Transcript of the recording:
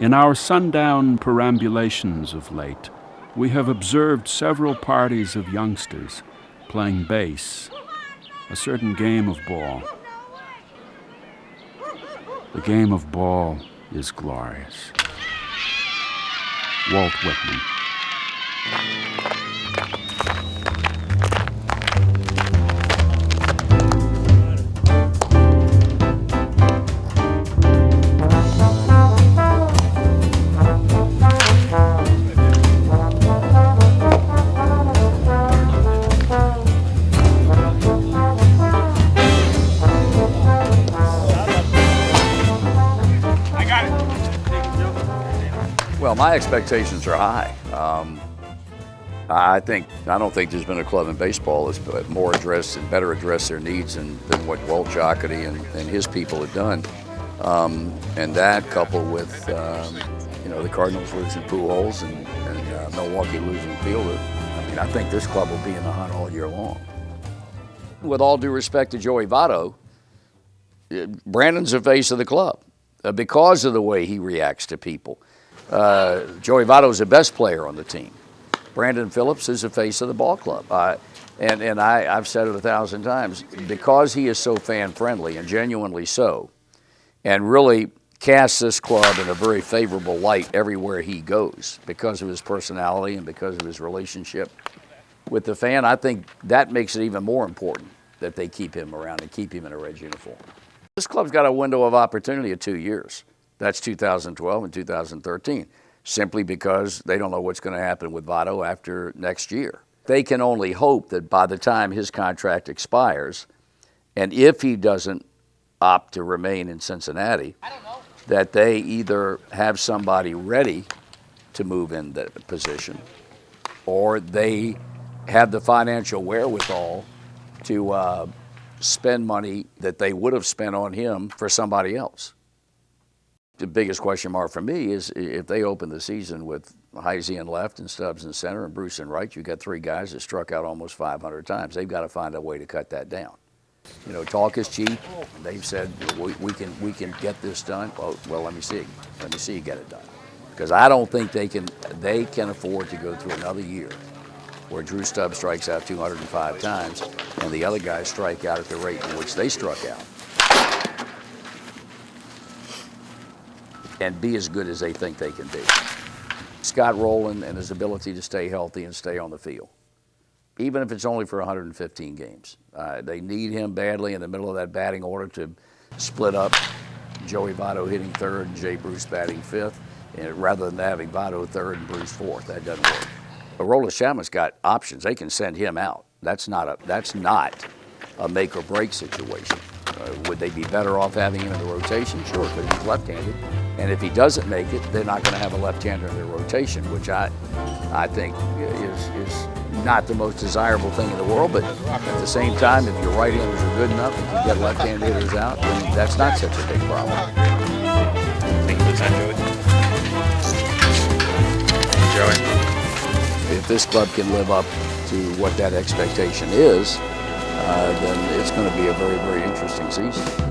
In our sundown perambulations of late, we have observed several parties of youngsters playing base, a certain game of ball. The game of ball is glorious. Walt Whitman. Well, my expectations are high. I don't think there's been a club in baseball that's more addressed and better addressed their needs than what Walt Jocketty and his people have done. And that coupled with the Cardinals losing Pujols and Milwaukee losing Fielder, I think this club will be in the hunt all year long. With all due respect to Joey Votto, Brandon's the face of the club because of the way he reacts to people. Joey Votto is the best player on the team. Brandon Phillips is the face of the ball club. And I've said it 1,000 times, because he is so fan-friendly and genuinely so, and really casts this club in a very favorable light everywhere he goes because of his personality and because of his relationship with the fan, I think that makes it even more important that they keep him around and keep him in a Reds uniform. This club's got a window of opportunity of 2 years. That's 2012 and 2013, simply because they don't know what's going to happen with Votto after next year. They can only hope that by the time his contract expires, and if he doesn't opt to remain in Cincinnati, that they either have somebody ready to move in that position, or they have the financial wherewithal to spend money that they would have spent on him for somebody else. The biggest question mark for me is if they open the season with Heisey in left and Stubbs in center and Bruce in right, you've got three guys that struck out almost 500 times. They've got to find a way to cut that down. Talk is cheap. And they've said we can get this done. Well, let me see. Let me see you get it done. Because I don't think they can afford to go through another year where Drew Stubbs strikes out 205 times and the other guys strike out at the rate in which they struck out, and be as good as they think they can be. Scott Rowland and his ability to stay healthy and stay on the field, even if it's only for 115 games. They need him badly in the middle of that batting order to split up Joey Votto hitting third and Jay Bruce batting fifth, rather than having Votto third and Bruce fourth. That doesn't work. But Aroldis Chapman's got options. They can send him out. That's not a make or break situation. Would they be better off having him in the rotation? Sure, because he's left-handed. And if he doesn't make it, they're not going to have a left-hander in their rotation, which I think is not the most desirable thing in the world. But at the same time, if your right-handers are good enough and you get left-hand hitters out, then that's not such a big problem. Thank you for the time, Joey. Joey. If this club can live up to what that expectation is, then it's going to be a very, very interesting season.